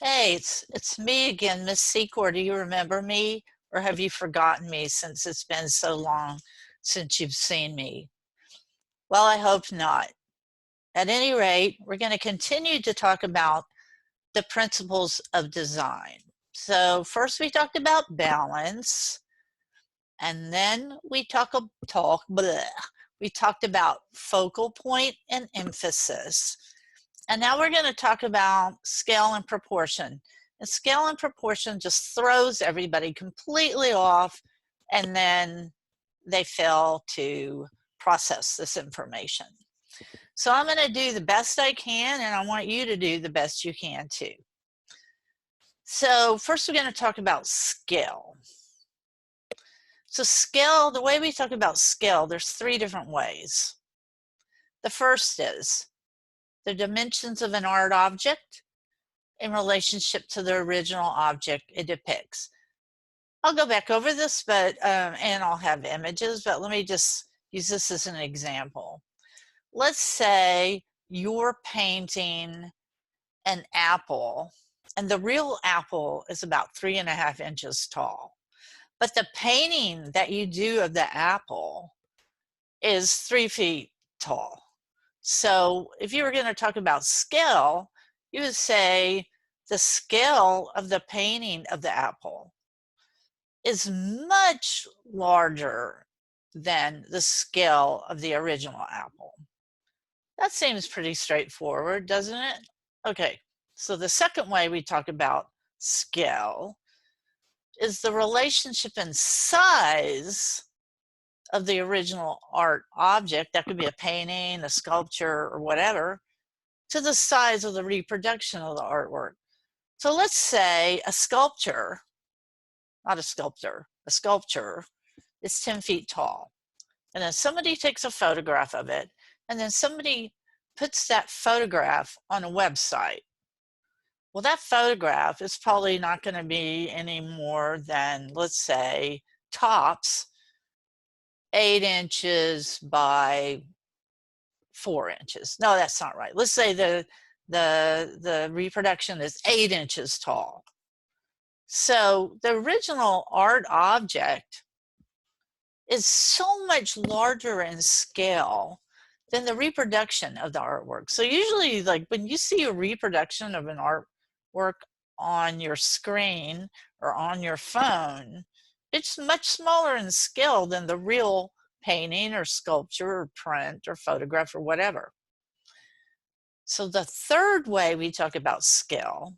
Hey, it's me again, Miss Secor. Do you remember me, or have you forgotten me since it's been so long since you've seen me? Well, I hope not. At any rate, we're going to continue to talk about the principles of design. So first we talked about balance, and then we talked about focal point and emphasis. And now we're going to talk about scale and proportion. And scale and proportion just throws everybody completely off, and then they fail to process this information. So I'm going to do the best I can, and I want you to do the best you can too. So first we're going to talk about scale. So scale, the way we talk about scale, there's three different ways. The first is the dimensions of an art object in relationship to the original object it depicts. I'll go back over this, and I'll have images, but let me just use this as an example. Let's say you're painting an apple, and the real apple is about 3.5 inches tall. But the painting that you do of the apple is 3 feet tall. So if you were going to talk about scale, you would say the scale of the painting of the apple is much larger than the scale of the original apple. That seems pretty straightforward, doesn't it? Okay, so the second way we talk about scale is the relationship in size of the original art object. That could be a painting, a sculpture, or whatever, to the size of the reproduction of the artwork. So let's say a sculpture, not a sculptor, a sculpture is 10 feet tall. And then somebody takes a photograph of it, and then somebody puts that photograph on a website. Well, that photograph is probably not going to be any more than, let's say, tops 8 inches by 4 inches. No, that's not right. Let's say the reproduction is 8 inches tall. So the original art object is so much larger in scale than the reproduction of the artwork. So usually, like when you see a reproduction of an artwork on your screen or on your phone, it's much smaller in scale than the real painting or sculpture or print or photograph or whatever. So the third way we talk about scale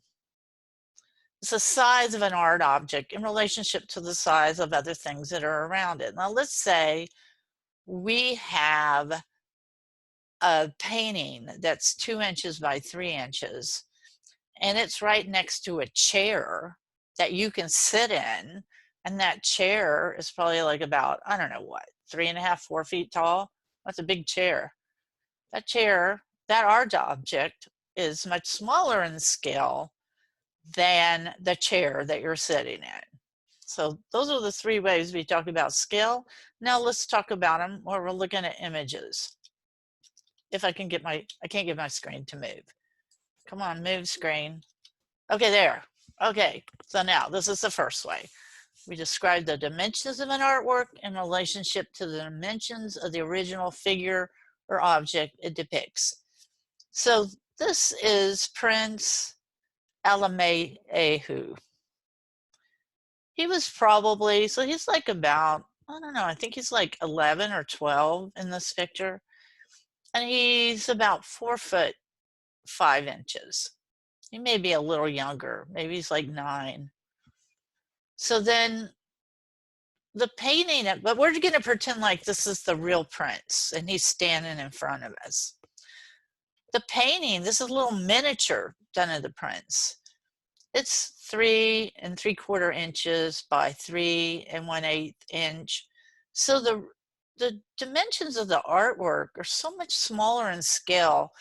is the size of an art object in relationship to the size of other things that are around it. Now let's say we have a painting that's 2 inches by 3 inches, and it's right next to a chair that you can sit in, and that chair is probably like about, I don't know what, 3.5, 4 feet tall. That's a big chair. That chair, that art object, is much smaller in scale than the chair that you're sitting in. So those are the three ways we talk about scale. Now let's talk about them where we're looking at images. If I can get I can't get my screen to move. Come on, move screen. Okay, there. Okay, so now this is the first way. We describe the dimensions of an artwork in relationship to the dimensions of the original figure or object it depicts. So this is Prince Alamaehu. He was probably, so he's like about, I don't know, I think he's like 11 or 12 in this picture. And he's about 4'5". He may be a little younger. Maybe he's like 9. So then the painting, but we're going to pretend like this is the real prince and he's standing in front of us. The painting, this is a little miniature done of the prince. It's 3 3/4 inches by 3 1/8 inch. So the dimensions of the artwork are so much smaller in scale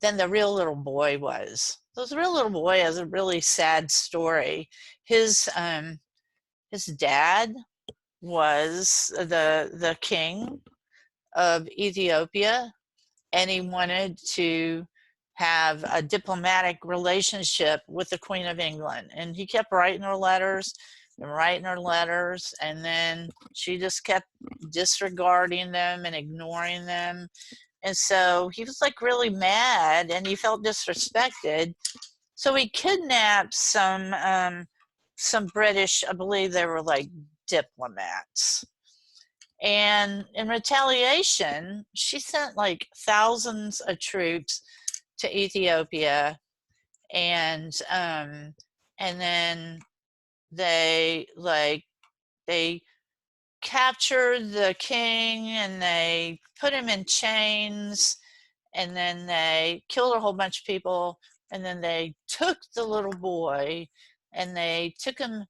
than the real little boy was. So the real little boy has a really sad story. His dad was the king of Ethiopia, and he wanted to have a diplomatic relationship with the Queen of England. And he kept writing her letters and writing her letters, and then she just kept disregarding them and ignoring them. And so he was like really mad and he felt disrespected. So he kidnapped some British, I believe they were like diplomats. And in retaliation, she sent like thousands of troops to Ethiopia, and then they captured the king and they put him in chains, and then they killed a whole bunch of people, and then they took the little boy and they took him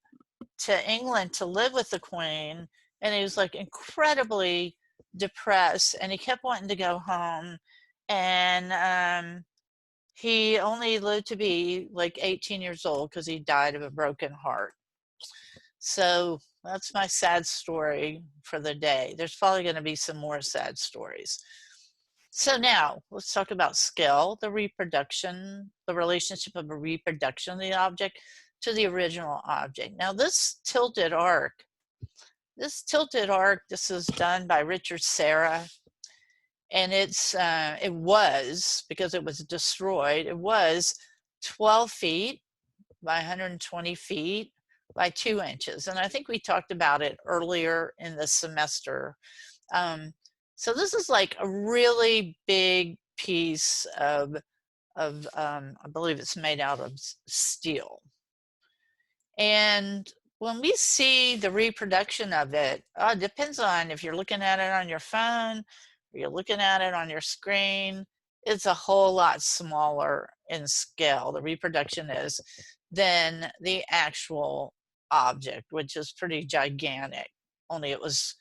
to England to live with the Queen, and he was like incredibly depressed and he kept wanting to go home. And he only lived to be like 18 years old because he died of a broken heart. So that's my sad story for the day. There's probably going to be some more sad stories. So now let's talk about skill, the reproduction, the relationship of a reproduction of the object to the original object. Now this tilted arc, this is done by Richard Serra, and it was, because it was destroyed, it was 12 feet by 120 feet by 2 inches. And I think we talked about it earlier in the semester. So this is like a really big piece of I believe it's made out of steel. And when we see the reproduction of it, it depends on if you're looking at it on your phone or you're looking at it on your screen. It's a whole lot smaller in scale, the reproduction is, than the actual object, which is pretty gigantic, only it was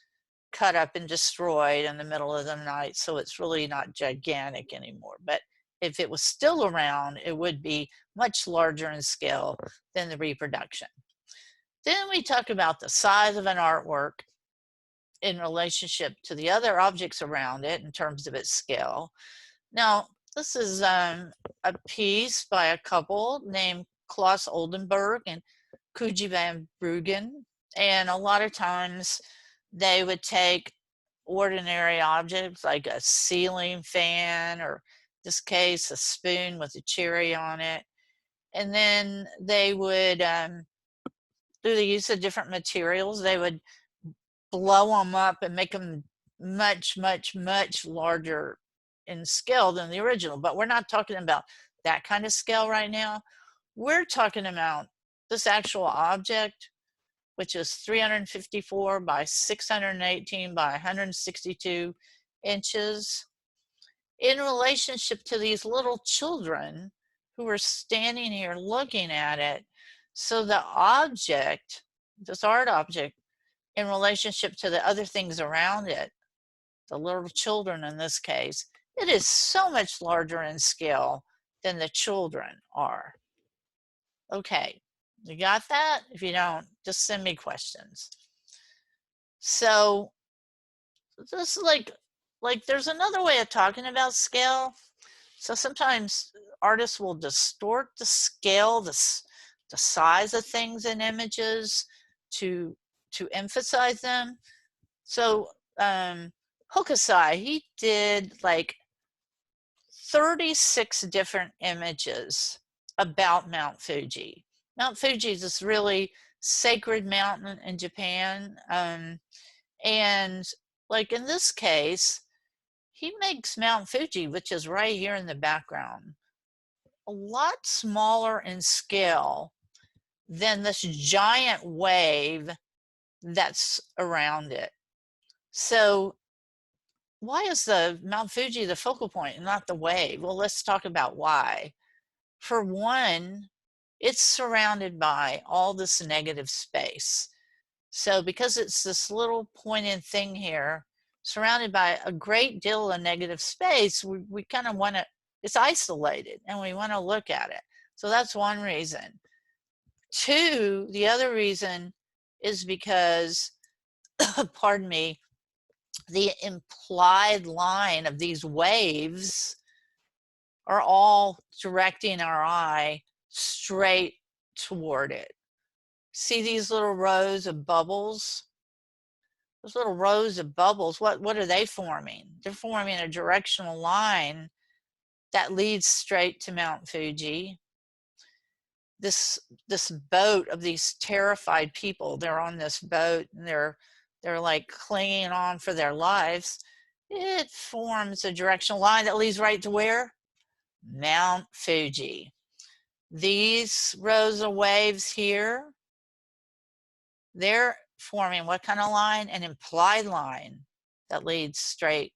cut up and destroyed in the middle of the night, so it's really not gigantic anymore. But if it was still around, it would be much larger in scale than the reproduction. Then we talk about the size of an artwork in relationship to the other objects around it in terms of its scale. Now, this is a piece by a couple named Claes Oldenburg and Coogee van Bruggen. And a lot of times they would take ordinary objects like a ceiling fan, or in this case, a spoon with a cherry on it. And then they would, through the use of different materials, they would blow them up and make them much, much, much larger in scale than the original. But we're not talking about that kind of scale right now. We're talking about this actual object, which is 354 by 618 by 162 inches, in relationship to these little children who are standing here looking at it. So the object, this art object, in relationship to the other things around it, the little children in this case, it is so much larger in scale than the children are. Okay, you got that? If you don't, just send me questions. So this is like there's another way of talking about scale. So sometimes artists will distort the scale, the size of things in images to emphasize them. So Hokusai, he did like 36 different images about Mount Fuji. Mount Fuji is this really sacred mountain in Japan. And like in this case, he makes Mount Fuji, which is right here in the background, a lot smaller in scale than this giant wave that's around it. So why is the Mount Fuji the focal point and not the wave? Well, let's talk about why. For one, it's surrounded by all this negative space. So because it's this little pointed thing here, surrounded by a great deal of negative space, we kind of want to, it's isolated and we want to look at it. So that's one reason. Two, the other reason is because, pardon me, the implied line of these waves are all directing our eye straight toward it. See these little rows of bubbles? Those little rows of bubbles, what are they forming? They're forming a directional line that leads straight to Mount Fuji. This boat of these terrified people, they're on this boat and they're like clinging on for their lives. It forms a directional line that leads right to where? Mount Fuji. These rows of waves here, they're forming what kind of line? An implied line that leads straight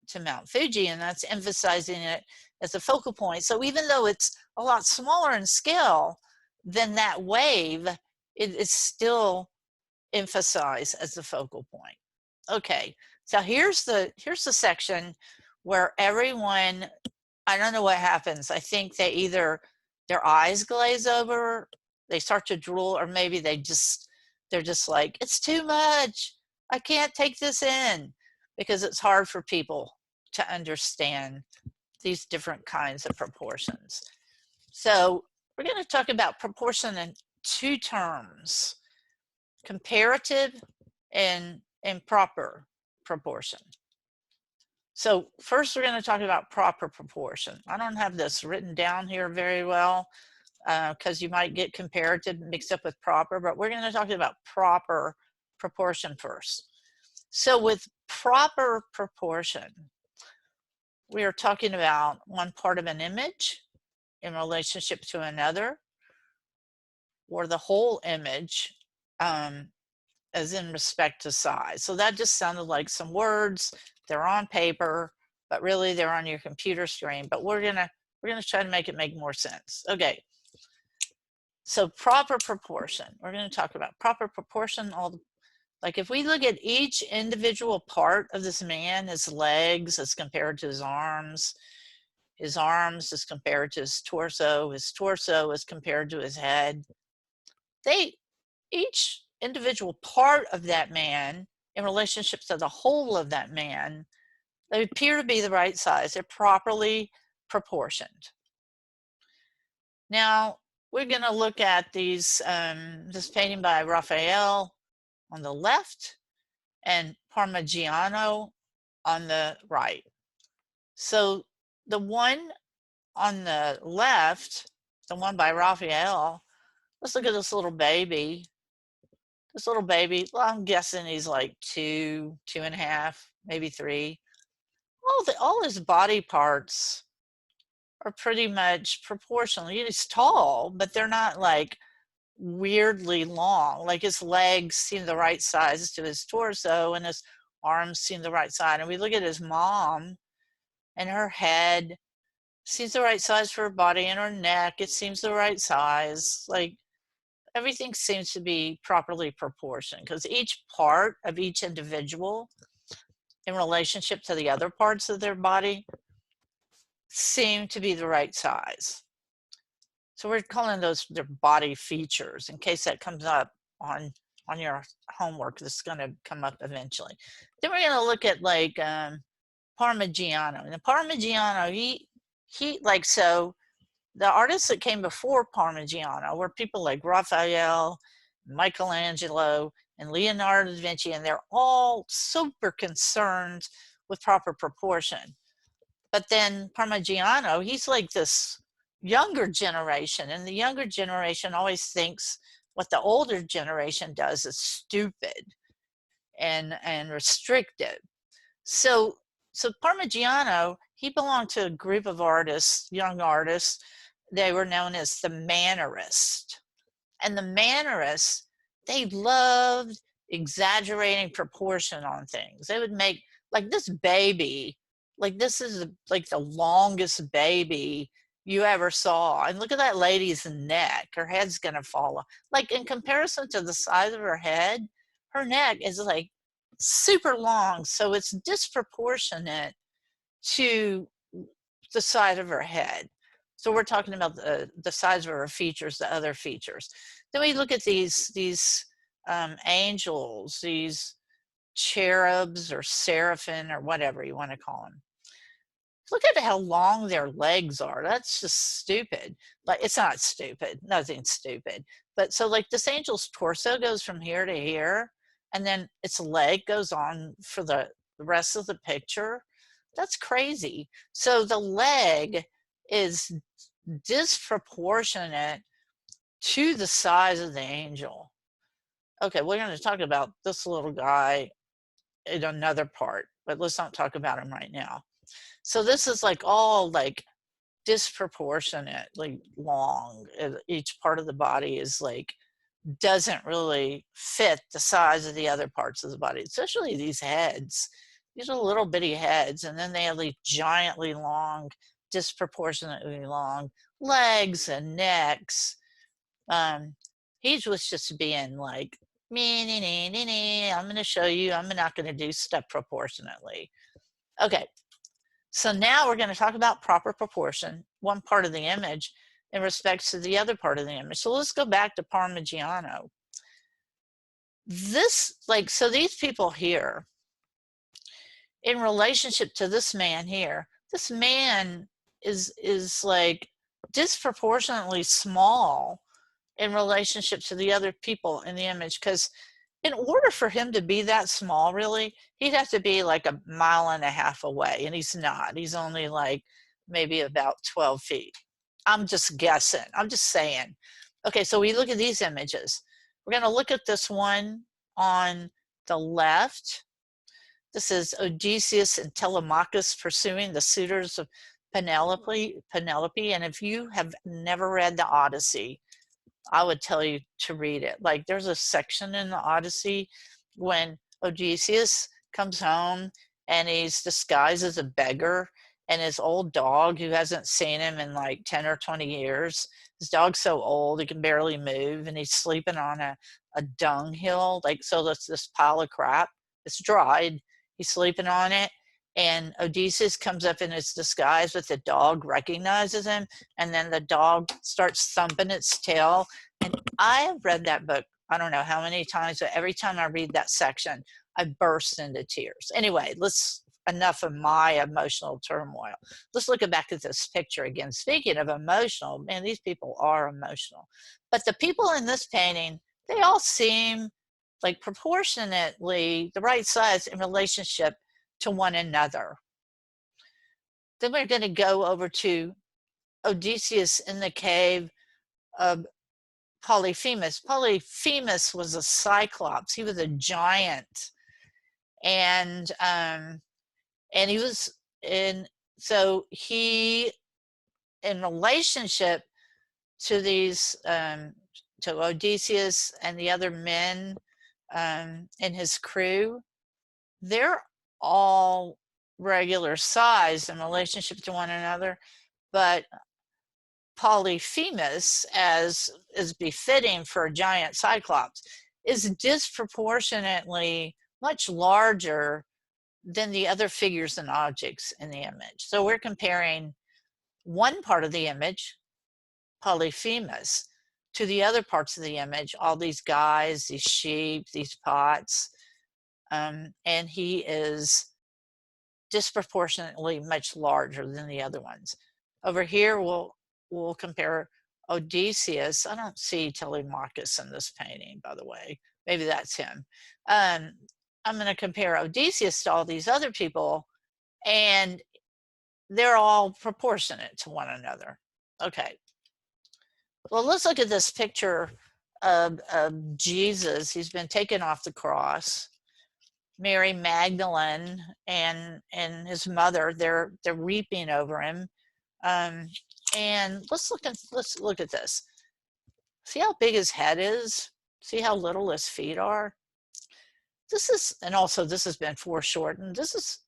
to Mount Fuji, and that's emphasizing it as a focal point. So even though it's a lot smaller in scale than that wave, it is still emphasized as the focal point. Okay, so here's the section where everyone, I don't know what happens. I think they either their eyes glaze over, they start to drool, or maybe they're just like, it's too much. I can't take this in, because it's hard for people to understand these different kinds of proportions. So we're going to talk about proportion in two terms: comparative and proper proportion. So first we're going to talk about proper proportion. I don't have this written down here very well because you might get comparative mixed up with proper, but we're going to talk about proper proportion first. So with proper proportion, we are talking about one part of an image in relationship to another, or the whole image as in respect to size. So that just sounded like some words. They're on paper, but really they're on your computer screen. But we're gonna try to make it make more sense. Okay. So proper proportion. We're going to talk about proper proportion. Like if we look at each individual part of this man, his legs as compared to his arms as compared to his torso as compared to his head. Each individual part of that man in relationship to the whole of that man, they appear to be the right size. They're properly proportioned. Now, we're going to look at these, this painting by Raphael on the left and Parmigiano on the right. So the one on the left, the one by Raphael, let's look at this little baby. This little baby, well, I'm guessing he's like 2.5, maybe 3. All his body parts are pretty much proportional. He's tall, but they're not like weirdly long. Like his legs seem the right size to his torso, and his arms seem the right size. And we look at his mom, and her head seems the right size for her body, and her neck, it seems the right size. Like everything seems to be properly proportioned, because each part of each individual in relationship to the other parts of their body seem to be the right size. So we're calling those their body features, in case that comes up on your homework. This is going to come up eventually. Then we're going to look at like Parmigiano. And the Parmigiano, he like, so the artists that came before Parmigiano were people like Raphael, Michelangelo, and Leonardo da Vinci, and they're all super concerned with proper proportion. But then Parmigiano, he's like this younger generation, and the younger generation always thinks what the older generation does is stupid and restrictive. So Parmigiano, he belonged to a group of artists, young artists. They were known as the Mannerists. And the Mannerists, they loved exaggerating proportion on things. They would make, like this baby, like this is like the longest baby you ever saw. And look at that lady's neck. Her head's gonna fall off. Like in comparison to the size of her head, her neck is like super long. So it's disproportionate to the size of her head. So we're talking about the size of her features, the other features. Then we look at these angels, these cherubs or seraphim or whatever you want to call them. Look at how long their legs are. That's just stupid. Like, it's not stupid. Nothing's stupid. But so like this angel's torso goes from here to here, and then its leg goes on for the rest of the picture. That's crazy. So the leg is disproportionate to the size of the angel. Okay, we're going to talk about this little guy in another part, but let's not talk about him right now. So this is like all like disproportionately long. Each part of the body is like, doesn't really fit the size of the other parts of the body, especially these heads. These are little bitty heads, and then they have these giantly long, disproportionately long legs and necks. He was just being like, I'm going to show you, I'm not going to do stuff proportionately. Okay, so now we're going to talk about proper proportion, one part of the image in respect to the other part of the image. So let's go back to Parmigiano. This, like, so these people here, in relationship to this man here, this man is like disproportionately small in relationship to the other people in the image, because in order for him to be that small, really, he'd have to be like 1.5 miles away, and he's not. He's only like maybe about 12 feet. I'm just guessing. I'm just saying. Okay, so we look at these images. We're going to look at this one on the left. This is Odysseus and Telemachus pursuing the suitors of Penelope. And if you have never read the Odyssey, I would tell you to read it. Like, there's a section in the Odyssey when Odysseus comes home and he's disguised as a beggar, and his old dog, who hasn't seen him in like 10 or 20 years, his dog's so old he can barely move, and he's sleeping on a dunghill. Like, so that's this pile of crap. It's dried. He's sleeping on it. And Odysseus comes up in his disguise, but the dog recognizes him, and then the dog starts thumping its tail. And I have read that book, I don't know how many times, but every time I read that section, I burst into tears. Anyway, enough of my emotional turmoil. Let's look back at this picture again. Speaking of emotional, man, these people are emotional. But the people in this painting, they all seem like proportionately the right size in relationship to one another. Then we're going to go over to Odysseus in the cave of Polyphemus. Polyphemus was a cyclops. He was a giant, and he was in. So he, in relationship to these, to Odysseus and the other men in his crew, they're all regular size in relationship to one another, but Polyphemus, as is befitting for a giant cyclops, is disproportionately much larger than the other figures and objects in the image. So we're comparing one part of the image, Polyphemus, to the other parts of the image, all these guys, these sheep, these pots, and he is disproportionately much larger than the other ones. Over here, we'll compare Odysseus. I don't see Telemachus in this painting, by the way. Maybe that's him. I'm going to compare Odysseus to all these other people, and they're all proportionate to one another. Okay. Well, let's look at this picture of Jesus. He's been taken off the cross. Mary Magdalene and his mother, they're weeping over him. And let's look at this. See how big his head is? See how little his feet are? This is, and also this has been foreshortened. This is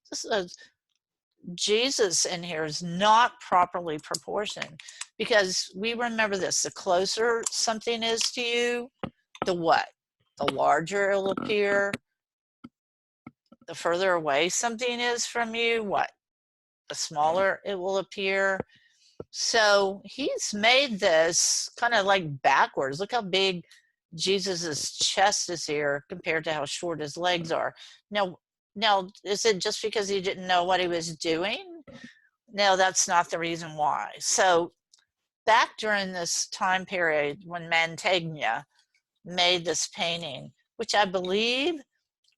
Jesus in here is not properly proportioned, because we remember this: the closer something is to you, the what? The larger it'll appear. The further away something is from you, what? The smaller it will appear. So he's made this kind of like backwards. Look how big Jesus's chest is here compared to how short his legs are. Now, is it just because he didn't know what he was doing? No, that's not the reason why. So back during this time period when Mantegna made this painting, which I believe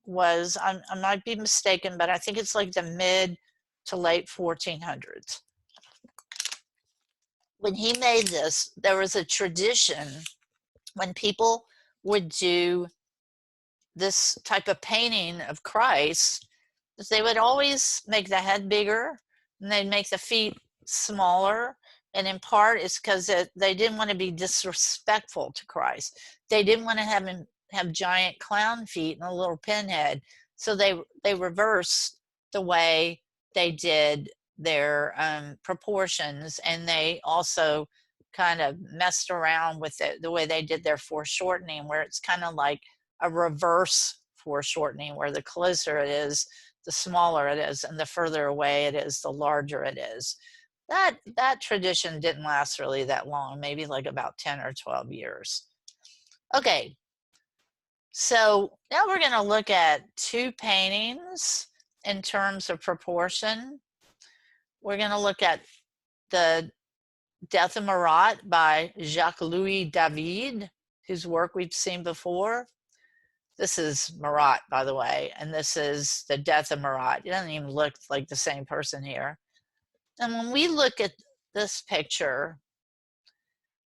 was, I might be mistaken, but I think it's like the mid to late 1400s. When he made this, there was a tradition when people would do this type of painting of Christ, that they would always make the head bigger and they'd make the feet smaller. And in part, it's because they didn't want to be disrespectful to Christ. They didn't want to have him have giant clown feet and a little pinhead. So they reversed the way they did their proportions, and they also kind of messed around with it, the way they did their foreshortening, where it's kind of like a reverse foreshortening, where the closer it is, the smaller it is, and the further away it is, the larger it is. That tradition didn't last really that long, maybe like about 10 or 12 years. Okay, so now we're going to look at two paintings in terms of proportion. We're going to look at the Death of Marat by Jacques-Louis David, whose work we've seen before. This is Marat, by the way, and this is the Death of Marat. It doesn't even look like the same person here. And when we look at this picture,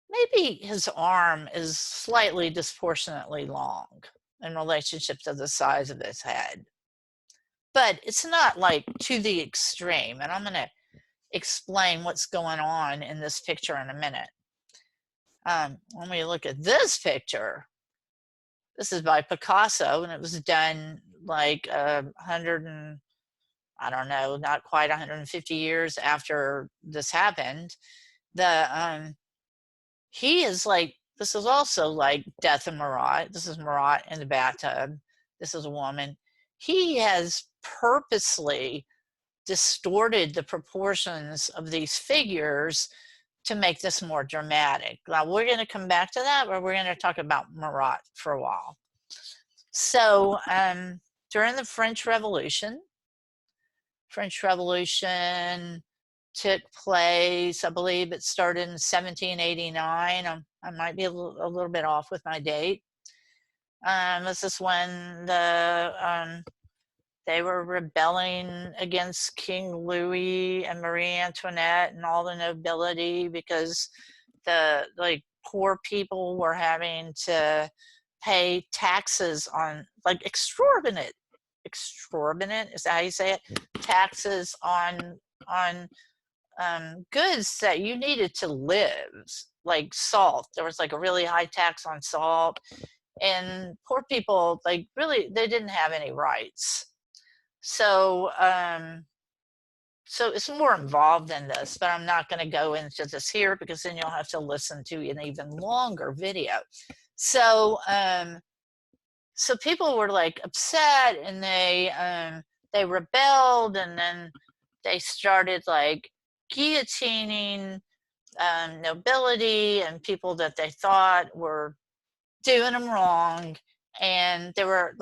maybe his arm is slightly disproportionately long in relationship to the size of his head. But it's not like to the extreme, and I'm going to explain what's going on in this picture in a minute. When we look at this picture, this is by Picasso, and it was done like 100 and, I don't know, not quite 150 years after this happened. He is like, this is also like Death of Marat. This is Marat in the bathtub. This is a woman. He has purposely distorted the proportions of these figures to make this more dramatic. Now we're going to come back to that, but we're going to talk about Marat for a while. So during the French Revolution took place, I believe it started in 1789. I might be a little bit off with my date. This is when they were rebelling against King Louis and Marie Antoinette and all the nobility, because the poor people were having to pay taxes on exorbitant, is that how you say it? Taxes on goods that you needed to live, like salt. There was like a really high tax on salt, and poor people, really, they didn't have any rights. So so it's more involved than this, but I'm not going to go into this here, because then you'll have to listen to an even longer video. So so people were upset, and they rebelled, and then they started guillotining nobility and people that they thought were doing them wrong. And they were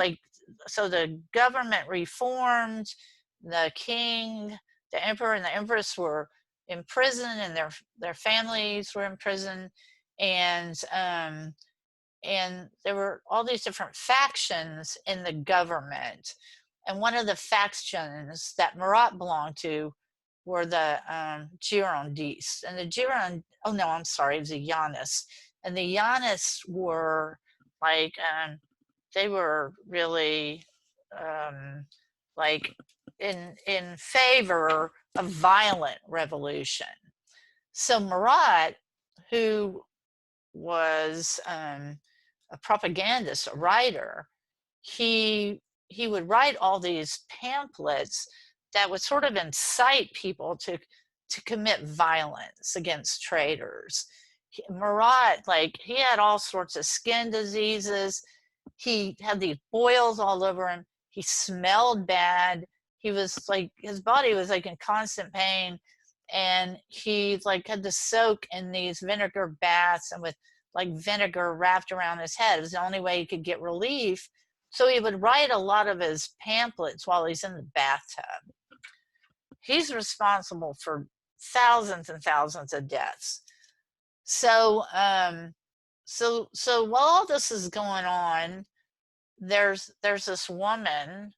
so the government reformed, the king, the emperor, and the empress were in prison, and their families were in prison, and there were all these different factions in the government. And one of the factions that Marat belonged to were the Girondists. And the oh no, I'm sorry, it was the Janus. And the Janus were they were really in favor of violent revolution. So Marat, who was a propagandist, a writer, he would write all these pamphlets that would sort of incite people to commit violence against traitors. Marat, he had all sorts of skin diseases. He had these boils all over him. He smelled bad. He was his body was in constant pain, and he had to soak in these vinegar baths, and with vinegar wrapped around his head. It was the only way he could get relief. So he would write a lot of his pamphlets while he's in the bathtub. he's responsible for thousands and thousands of deaths. So, so while all this is going on, there's this woman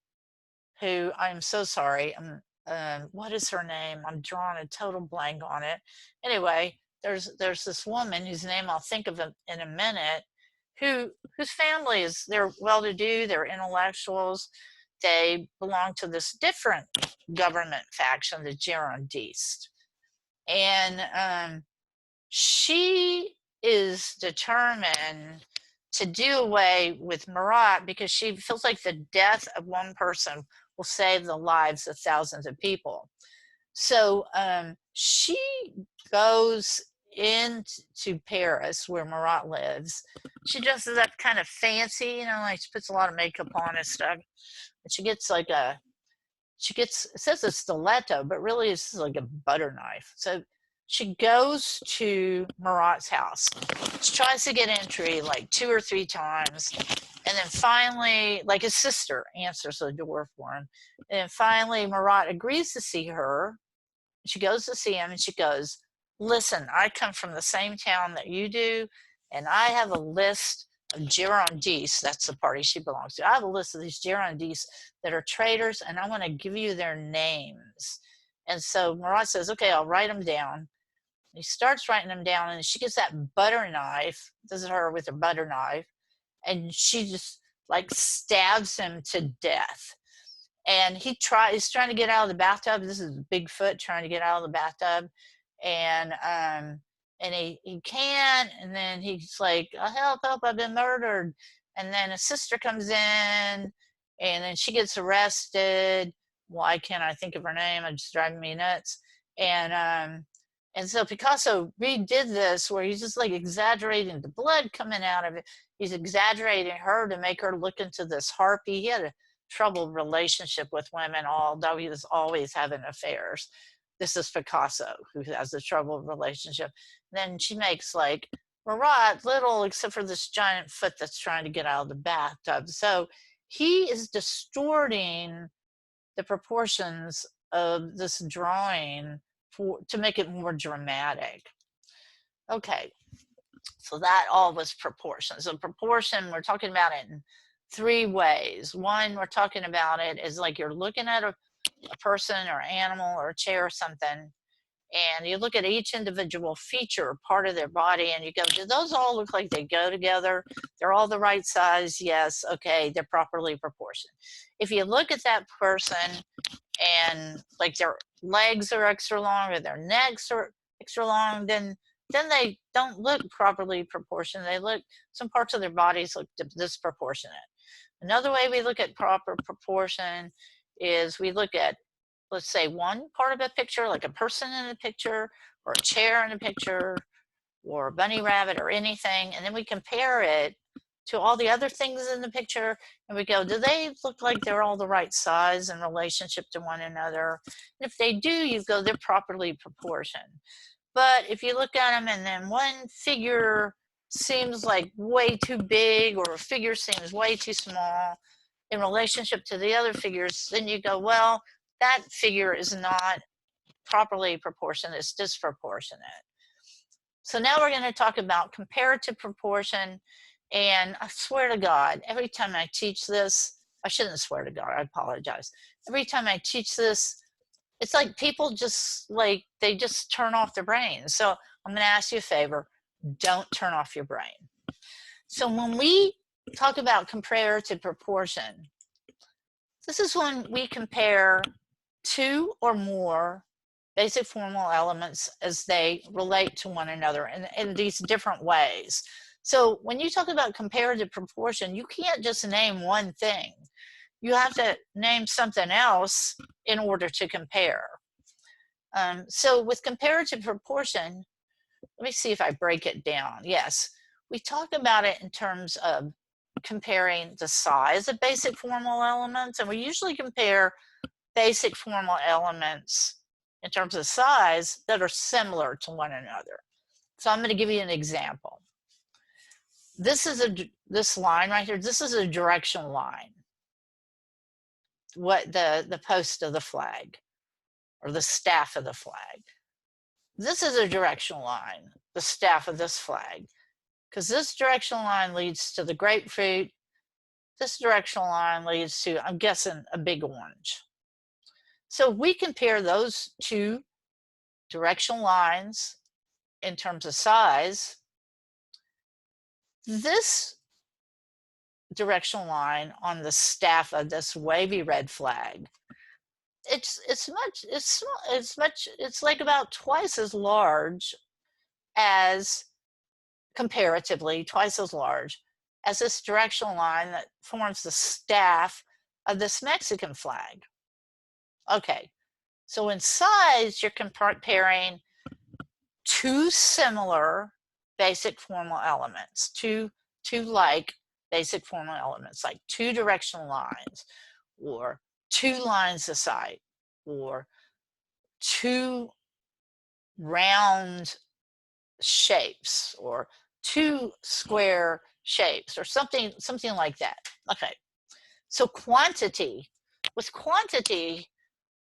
who, I'm so sorry, what is her name? I'm drawing a total blank on it. Anyway, there's this woman whose name I'll think of in a minute, whose family is, they're well-to-do, they're intellectuals, they belong to this different government faction, the Girondists. And she is determined to do away with Marat because she feels like the death of one person will save the lives of thousands of people. So she goes into Paris where Marat lives. She dresses up kind of fancy, you know, like she puts a lot of makeup on and stuff. And she gets like it says a stiletto, but really it's like a butter knife. So she goes to Marat's house. She tries to get entry like 2 or 3 times. And then finally, like his sister answers the door for him. And then finally, Marat agrees to see her. She goes to see him and she goes, listen, I come from the same town that you do. And I have a list of Girondists, that's the party she belongs to. I have a list of these Girondists that are traitors, and I want to give you their names. And so Marat says, okay, I'll write them down. He starts writing them down, and she gets that butter knife. This is her with her butter knife. And she just like stabs him to death. And he's trying to get out of the bathtub. This is Bigfoot trying to get out of the bathtub. And he can't, and then he's like, oh, help, I've been murdered. And then a sister comes in, and then she gets arrested. Why can't I think of her name? It's just driving me nuts. And so Picasso redid this where he's just like exaggerating the blood coming out of it. He's exaggerating her to make her look into this harpy. He had a troubled relationship with women, although he was always having affairs. This is Picasso, who has a troubled relationship. Then she makes like Marat little, except for this giant foot that's trying to get out of the bathtub. So he is distorting the proportions of this drawing to make it more dramatic. Okay, so that all was proportion. So proportion, we're talking about it in 3 ways. One, we're talking about it as like you're looking at a person or animal or a chair or something, and you look at each individual feature or part of their body and you go, do those all look like they go together? They're all the right size? Yes. Okay, they're properly proportioned. If you look at that person and like their legs are extra long or their necks are extra long, then they don't look properly proportioned. They look, some parts of their bodies look disproportionate. Another way we look at proper proportion is we look at, let's say, one part of a picture, like a person in a picture or a chair in a picture or a bunny rabbit or anything, and then we compare it to all the other things in the picture, and we go, do they look like they're all the right size in relationship to one another? And if they do, you go, they're properly proportioned. But if you look at them and then one figure seems like way too big or a figure seems way too small in relationship to the other figures, then you go, well, that figure is not properly proportioned, it's disproportionate. So now we're going to talk about comparative proportion. And I swear to God, every time I teach this, I shouldn't swear to God, I apologize. Every time I teach this, it's like people just like, they just turn off their brains. So I'm going to ask you a favor, don't turn off your brain. So when we talk about comparative proportion, this is when we compare 2 or more basic formal elements as they relate to one another in these different ways. So when you talk about comparative proportion, you can't just name one thing. You have to name something else in order to compare. So with comparative proportion, let me see if I break it down. Yes, we talk about it in terms of comparing the size of basic formal elements, and we usually compare basic formal elements in terms of size that are similar to one another. So I'm going to give you an example. This is this line right here. This is a direction line. What the post of the flag, or the staff of the flag. This is a directional line, the staff of this flag, because this directional line leads to the grapefruit. This directional line leads to, I'm guessing, a big orange. So we compare those two directional lines in terms of size. This directional line on the staff of this wavy red flag, it's like about twice as large as, comparatively, twice as large as this directional line that forms the staff of this Mexican flag. Okay, so in size, you're comparing two similar basic formal elements, two like basic formal elements, like two directional lines, or two lines of sight, or two round shapes, or two square shapes, or something like that. Okay, so quantity. With quantity,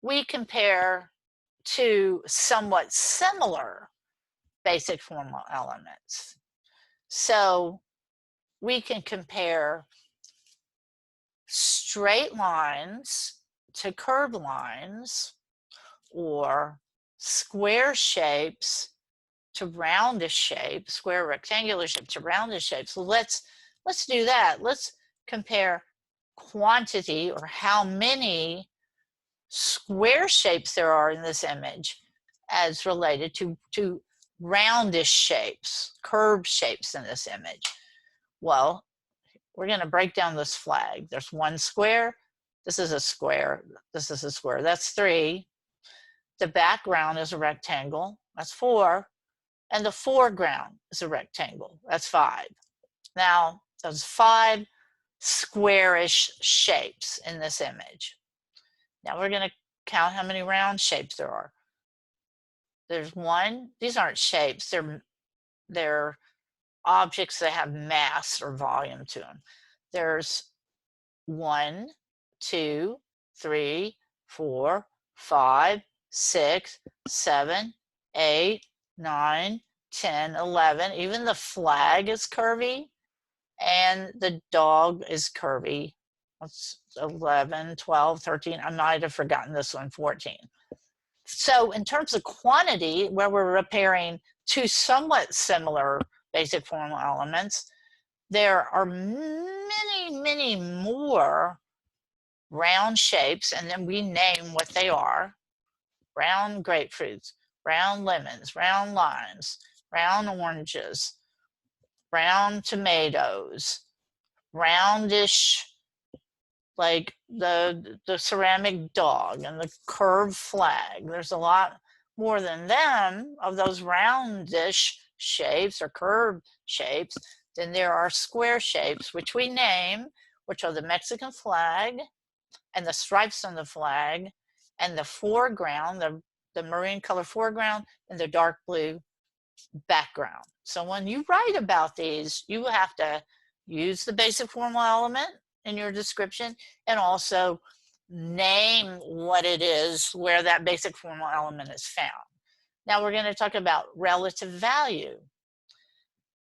we compare two somewhat similar basic formal elements. So we can compare straight lines to curved lines, or square shapes to roundish shapes, square rectangular shapes to roundish shapes. So let's do that. Let's compare quantity, or how many square shapes there are in this image, as related to roundish shapes, curved shapes in this image. Well, we're going to break down this flag. There's one square. This is a square. This is a square. That's 3. The background is a rectangle. That's 4. And the foreground is a rectangle. That's 5. Now, there's 5 squarish shapes in this image. Now we're going to count how many round shapes there are. There's 1. These aren't shapes. They're objects that have mass or volume to them. There's 1, 2, 3, 4, 5, 6, 7, 8, 9, 10, 11. Even the flag is curvy, and the dog is curvy. That's 11, 12, 13. I might have forgotten this one, 14. So in terms of quantity, where we're comparing two somewhat similar basic formal elements, there are many, many more round shapes, and then we name what they are. Round grapefruits, round lemons, round limes, round oranges, round tomatoes, roundish, like the ceramic dog and the curved flag. There's a lot more than them of those roundish shapes or curved shapes than there are square shapes, which we name, which are the Mexican flag and the stripes on the flag and the foreground, the maroon color foreground and the dark blue background. So when you write about these, you have to use the basic formal element in your description and also name what it is where that basic formal element is found. Now we're going to talk about relative value.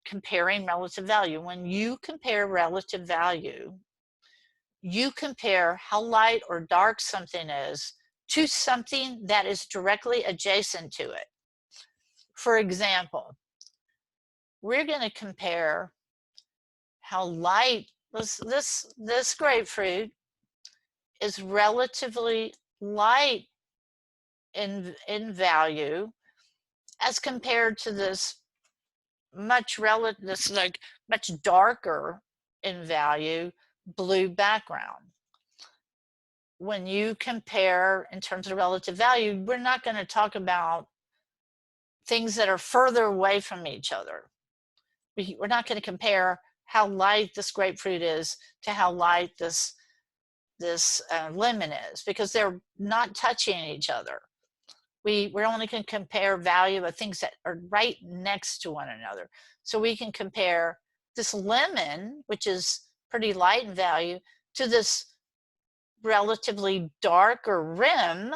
Comparing relative value. When you compare relative value, you compare how light or dark something is to something that is directly adjacent to it. For example, we're going to compare how light this grapefruit is relatively light in value as compared to this much darker in value blue background. When you compare in terms of relative value, we're not going to talk about things that are further away from each other. We're not going to compare how light this grapefruit is to how light this lemon is, because they're not touching each other. We're only going to compare value of things that are right next to one another. So we can compare this lemon, which is pretty light in value, to this relatively darker rim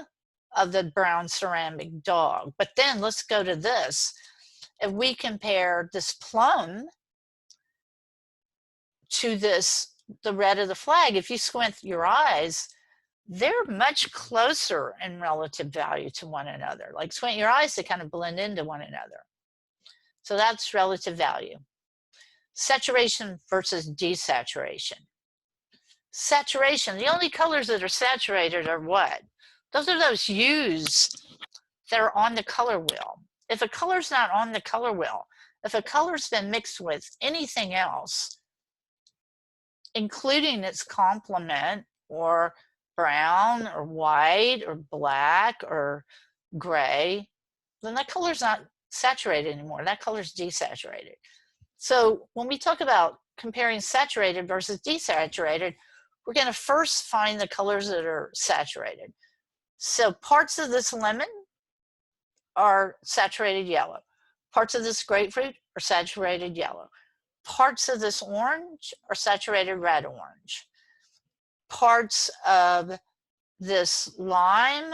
of the brown ceramic dog. But then let's go to this. If we compare this plum to the red of the flag, if you squint your eyes, they're much closer in relative value to one another. Like squint your eyes, they kind of blend into one another. So that's relative value. Saturation versus desaturation. Saturation, the only colors that are saturated are what? Those are those hues that are on the color wheel. If a color's not on the color wheel, if a color's been mixed with anything else, including its complement, or brown or white or black or gray, then that color's not saturated anymore. That color's desaturated. So when we talk about comparing saturated versus desaturated, we're going to first find the colors that are saturated. So parts of this lemon are saturated yellow. Parts of this grapefruit are saturated yellow. Parts of this orange are saturated red orange. Parts of this lime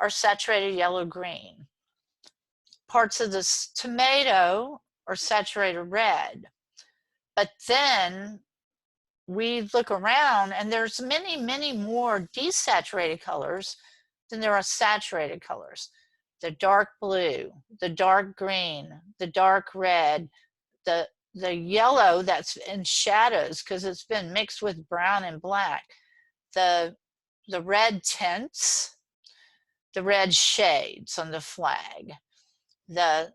are saturated yellow green. Parts of this tomato are saturated red. But then we look around and there's many, many more desaturated colors than there are saturated colors. The dark blue, the dark green, the dark red, the yellow that's in shadows because it's been mixed with brown and black, the red tints, the red shades on the flag, the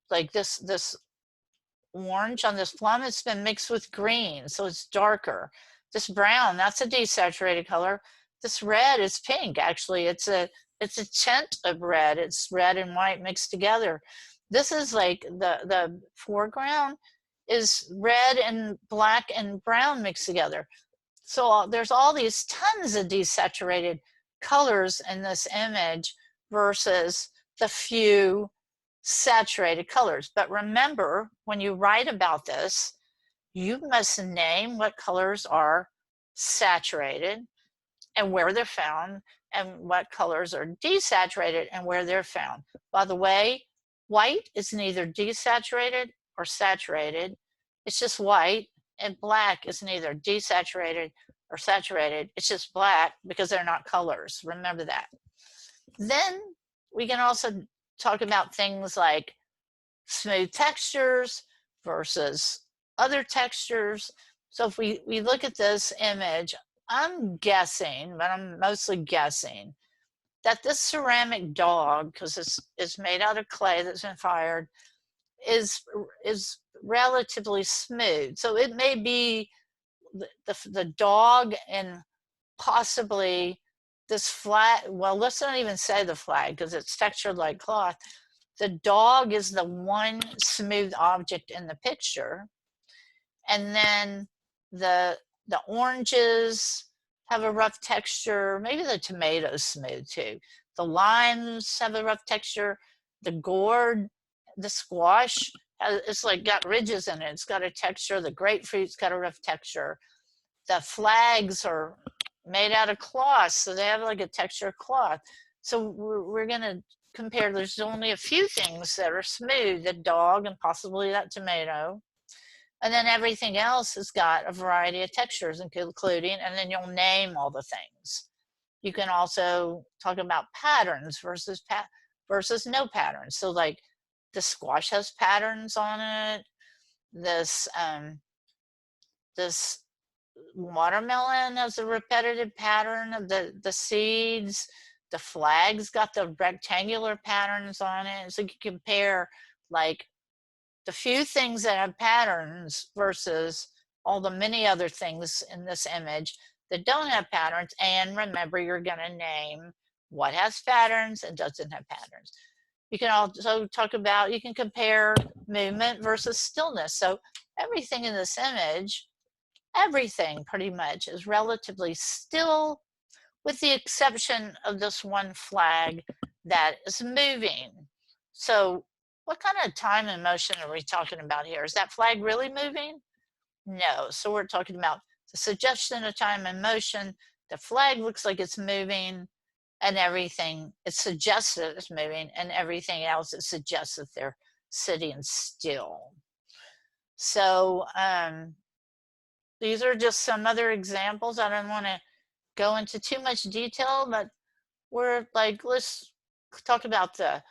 like this orange on this plum, it's been mixed with green, so it's darker. This brown, that's a desaturated color. This red is pink, actually. It's a tint of red. It's red and white mixed together. This is like the foreground is red and black and brown mixed together. So there's all these tons of desaturated colors in this image versus the few saturated colors. But remember, when you write about this, you must name what colors are saturated and where they're found, and what colors are desaturated and where they're found. By the way, white is neither desaturated or saturated. It's just white, and black is neither desaturated or saturated. It's just black because they're not colors. Remember that. Then we can also talk about things like smooth textures versus other textures. So if we look at this image, I'm guessing, but I'm mostly guessing, that this ceramic dog, because it's made out of clay that's been fired, is relatively smooth. So it may be the dog and possibly this flag, well, let's not even say the flag because it's textured like cloth. The dog is the one smooth object in the picture. And then the oranges have a rough texture. Maybe the tomatoes smooth too. The limes have a rough texture. The gourd, the squash, it's like got ridges in it. It's got a texture. The grapefruit's got a rough texture. The flags are made out of cloth, so they have like a texture of cloth. So we're going to compare. There's only a few things that are smooth, the dog and possibly that tomato. And then everything else has got a variety of textures, including, and then you'll name all the things. You can also talk about patterns versus no patterns. So like the squash has patterns on it. This watermelon has a repetitive pattern of the seeds. The flag's got the rectangular patterns on it. So you can compare like the few things that have patterns versus all the many other things in this image that don't have patterns. And remember, you're going to name what has patterns and doesn't have patterns. You can also talk about, you can compare movement versus stillness. So everything in this image, everything pretty much is relatively still, with the exception of this one flag that is moving. So what kind of time and motion are we talking about here? Is that flag really moving? No. So we're talking about the suggestion of time and motion. The flag looks like it's moving, and everything, it suggests that it's moving, and everything else, it suggests that they're sitting still. So these are just some other examples. I don't want to go into too much detail, but we're like, let's talk about the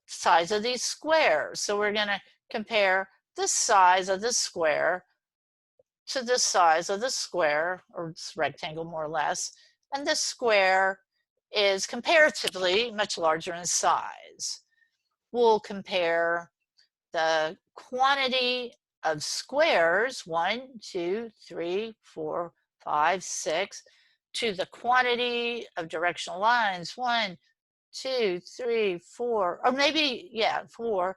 size of these squares. So we're going to compare the size of the square to the size of the square, or rectangle more or less, and this square is comparatively much larger in size. We'll compare the quantity of squares, 1, 2, 3, 4, 5, 6, to the quantity of directional lines, 1, 2, 3, 4, or maybe, yeah, 4,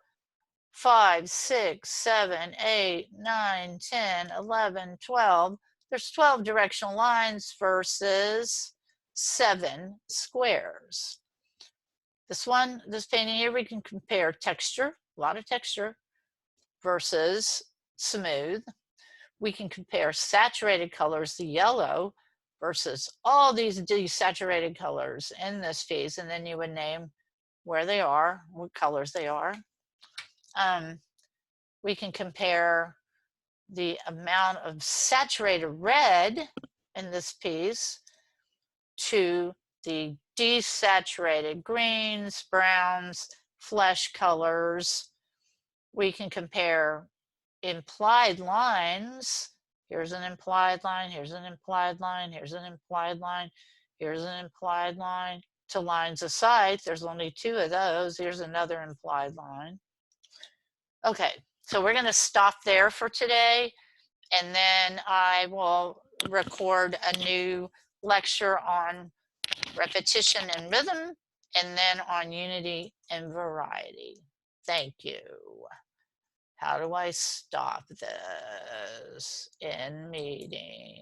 5, 6, 7, 8, 9, 10, 11, 12. There's 12 directional lines versus 7 squares. This painting here, we can compare texture, a lot of texture, versus smooth. We can compare saturated colors, the yellow, versus all these desaturated colors in this piece, and then you would name where they are, what colors they are. We can compare the amount of saturated red in this piece to the desaturated greens, browns, flesh colors. We can compare implied lines. Here's an implied line, here's an implied line, here's an implied line, here's an implied line, to lines of sight. There's only 2 of those. Here's another implied line. Okay, so we're going to stop there for today, and then I will record a new lecture on repetition and rhythm, and then on unity and variety. Thank you. How do I stop this in meeting?